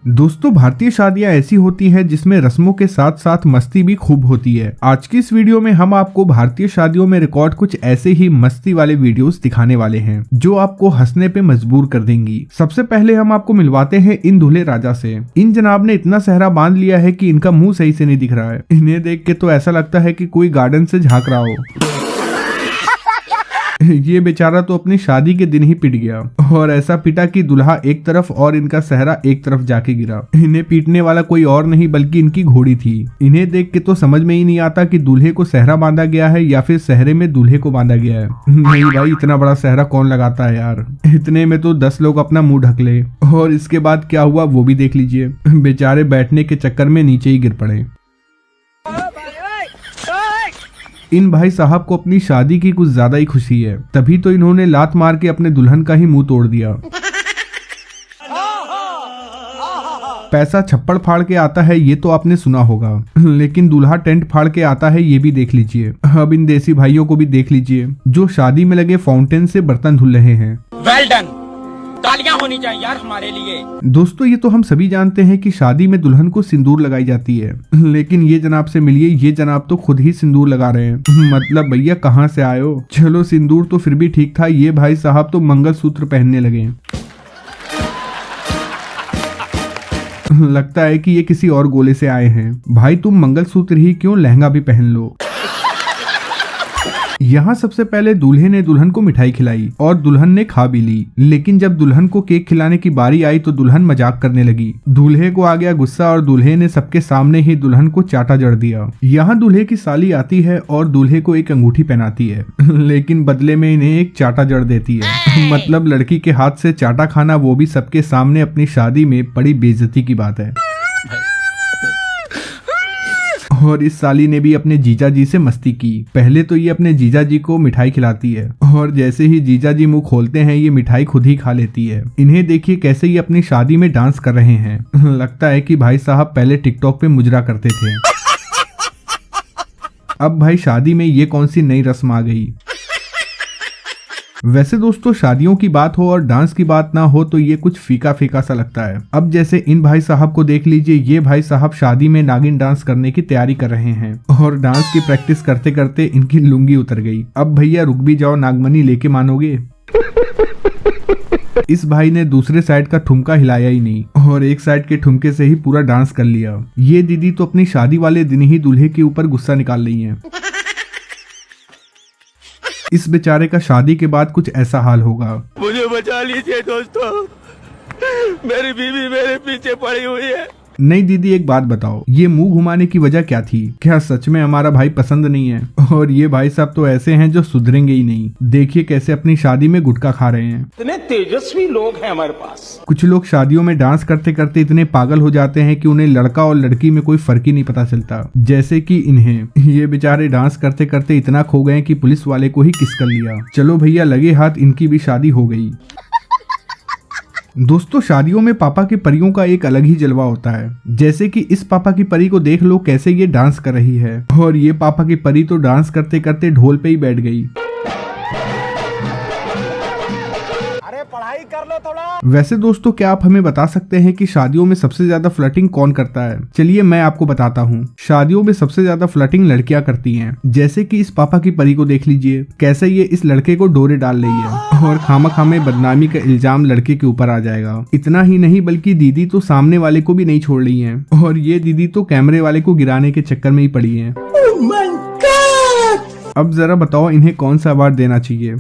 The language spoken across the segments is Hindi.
दोस्तों, भारतीय शादियां ऐसी होती हैं जिसमें रस्मों के साथ साथ मस्ती भी खूब होती है। आज की इस वीडियो में हम आपको भारतीय शादियों में रिकॉर्ड कुछ ऐसे ही मस्ती वाले वीडियोस दिखाने वाले हैं जो आपको हंसने पे मजबूर कर देंगी। सबसे पहले हम आपको मिलवाते हैं इन दूल्हे राजा से। इन जनाब ने इतना सहरा बांध लिया है कि इनका मुंह सही से नहीं दिख रहा है। इन्हें देख के तो ऐसा लगता है कि कोई गार्डन से झांक रहा हो। ये बेचारा तो अपनी शादी के दिन ही पिट गया, और ऐसा पिटा कि दूल्हा एक तरफ और इनका सहरा एक तरफ जाके गिरा। इन्हें पीटने वाला कोई और नहीं बल्कि इनकी घोड़ी थी। इन्हें देख के तो समझ में ही नहीं आता कि दूल्हे को सहरा बांधा गया है या फिर सहरे में दूल्हे को बांधा गया है। नहीं भाई, इतना बड़ा सहरा कौन लगाता है यार। इतने में तो 10 लोग अपना मुंह ढक ले। और इसके बाद क्या हुआ वो भी देख लीजिए। बेचारे बैठने के चक्कर में नीचे ही गिर पड़े। इन भाई साहब को अपनी शादी की कुछ ज्यादा ही खुशी है, तभी तो इन्होंने लात मार के अपने दुल्हन का ही मुंह तोड़ दिया। पैसा छप्पड़ फाड़ के आता है ये तो आपने सुना होगा, लेकिन दूल्हा टेंट फाड़ के आता है ये भी देख लीजिए। अब इन देसी भाइयों को भी देख लीजिए जो शादी में लगे फाउंटेन से बर्तन धुल रहे हैं। वेल डन, तालियां होनी चाहिए यार हमारे लिए। दोस्तों, ये तो हम सभी जानते हैं कि शादी में दुल्हन को सिंदूर लगाई जाती है, लेकिन ये जनाब से मिलिए, ये जनाब तो खुद ही सिंदूर लगा रहे हैं। मतलब भैया कहाँ से आए हो। चलो सिंदूर तो फिर भी ठीक था, ये भाई साहब तो मंगलसूत्र पहनने लगे। लगता है कि ये किसी और गोले से आए हैं। भाई तुम मंगलसूत्र ही क्यों, लहंगा भी पहन लो। यहाँ सबसे पहले दूल्हे ने दुल्हन को मिठाई खिलाई और दुल्हन ने खा भी ली, लेकिन जब दुल्हन को केक खिलाने की बारी आई तो दुल्हन मजाक करने लगी। दूल्हे को आ गया गुस्सा और दूल्हे ने सबके सामने ही दुल्हन को चाटा जड़ दिया। यहाँ दूल्हे की साली आती है और दूल्हे को एक अंगूठी पहनाती है, लेकिन बदले में इन्हें एक चाटा जड़ देती है। मतलब लड़की के हाथ से चाटा खाना, वो भी सबके सामने अपनी शादी में, बड़ी बेइज्जती की बात है। और इस साली ने भी अपने जीजा जी से मस्ती की। पहले तो ये अपने जीजा जी को मिठाई खिलाती है, और जैसे ही जीजा जी मुंह खोलते हैं ये मिठाई खुद ही खा लेती है। इन्हें देखिए कैसे ये अपनी शादी में डांस कर रहे हैं। लगता है कि भाई साहब पहले टिकटॉक पे मुजरा करते थे। अब भाई शादी में ये कौन सी नई रस्म आ गई। वैसे दोस्तों, शादियों की बात हो और डांस की बात ना हो तो ये कुछ फीका फीका सा लगता है। अब जैसे इन भाई साहब को देख लीजिए, ये भाई साहब शादी में नागिन डांस करने की तैयारी कर रहे हैं, और डांस की प्रैक्टिस करते करते इनकी लुंगी उतर गई। अब भैया रुक भी जाओ, नागमनी लेके मानोगे। इस भाई ने दूसरे साइड का ठुमका हिलाया ही नहीं, और एक साइड के ठुमके से ही पूरा डांस कर लिया। ये दीदी तो अपनी शादी वाले दिन ही दूल्हे के ऊपर गुस्सा निकाल रही है। इस बेचारे का शादी के बाद कुछ ऐसा हाल होगा। मुझे बचा लीजिए दोस्तों, मेरी बीवी मेरे पीछे पड़ी हुई है। नहीं दीदी, एक बात बताओ, ये मुंह घुमाने की वजह क्या थी। क्या सच में हमारा भाई पसंद नहीं है। और ये भाई साहब तो ऐसे हैं जो सुधरेंगे ही नहीं। देखिए कैसे अपनी शादी में गुटखा खा रहे हैं। इतने तेजस्वी लोग हैं हमारे पास। कुछ लोग शादियों में डांस करते करते इतने पागल हो जाते हैं कि उन्हें लड़का और लड़की में कोई फर्क ही नहीं पता चलता। जैसे कि इन्हें, ये बेचारे डांस करते करते इतना खो गए कि पुलिस वाले को ही किस कर लिया। चलो भैया लगे हाथ, इनकी भी शादी हो गई। दोस्तों, शादियों में पापा की परियों का एक अलग ही जलवा होता है। जैसे कि इस पापा की परी को देख लो कैसे ये डांस कर रही है, और ये पापा की परी तो डांस करते करते ढोल पे ही बैठ गई। अरे पढ़ाई कर लो थोड़ा। वैसे दोस्तों, क्या आप हमें बता सकते हैं कि शादियों में सबसे ज्यादा फ्लर्टिंग कौन करता है। चलिए मैं आपको बताता हूँ। शादियों में सबसे ज्यादा फ्लर्टिंग लड़कियां करती हैं। जैसे कि इस पापा की परी को देख लीजिए कैसे ये इस लड़के को डोरे डाल रही है, और खामखा में बदनामी का इल्जाम लड़के के ऊपर आ जाएगा। इतना ही नहीं बल्कि दीदी तो सामने वाले को भी नहीं छोड़ रही है, और ये दीदी तो कैमरे वाले को गिराने के चक्कर में ही पड़ी है। अब जरा बताओ इन्हें कौन सा अवार्ड देना चाहिए।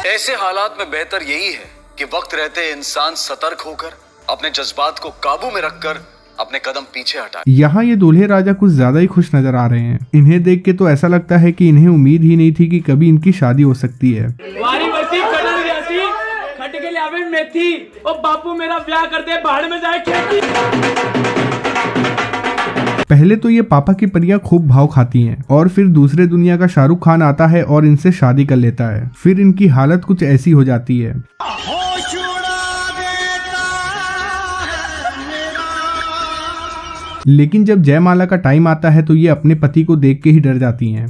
ऐसे हालात में बेहतर यही है कि वक्त रहते इंसान सतर्क होकर अपने जज्बात को काबू में रखकर अपने कदम पीछे हटाए। यहाँ ये दूल्हे राजा कुछ ज्यादा ही खुश नजर आ रहे हैं। इन्हें देख के तो ऐसा लगता है कि इन्हें उम्मीद ही नहीं थी कि कभी इनकी शादी हो सकती है। वारी बरसी कटन जैसी खट के लावे मेथी, ओ बापू मेरा ब्याह कर दे, बाहर में जाए खेती। पहले तो ये पापा की परियां खूब भाव खाती हैं, और फिर दूसरे दुनिया का शाहरुख खान आता है और इनसे शादी कर लेता है। फिर इनकी हालत कुछ ऐसी हो जाती है। लेकिन जब जयमाला का टाइम आता है तो ये अपने पति को देख के ही डर जाती हैं।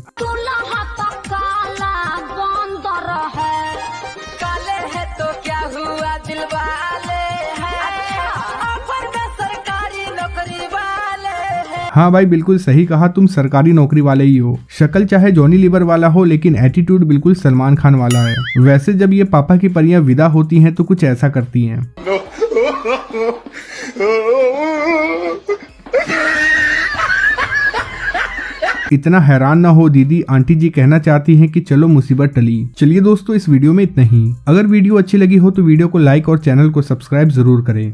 काले है तो क्या हुआ दिलवाले। हाँ भाई बिल्कुल सही कहा, तुम सरकारी नौकरी वाले ही हो। शक्ल चाहे जॉनी लीवर वाला हो लेकिन एटीट्यूड बिल्कुल सलमान खान वाला है। वैसे जब ये पापा की परियां विदा होती हैं तो कुछ ऐसा करती हैं। इतना हैरान ना हो दीदी, आंटी जी कहना चाहती हैं कि चलो मुसीबत टली। चलिए दोस्तों, इस वीडियो में इतना ही। अगर वीडियो अच्छी लगी हो तो वीडियो को लाइक और चैनल को सब्सक्राइब जरूर करें।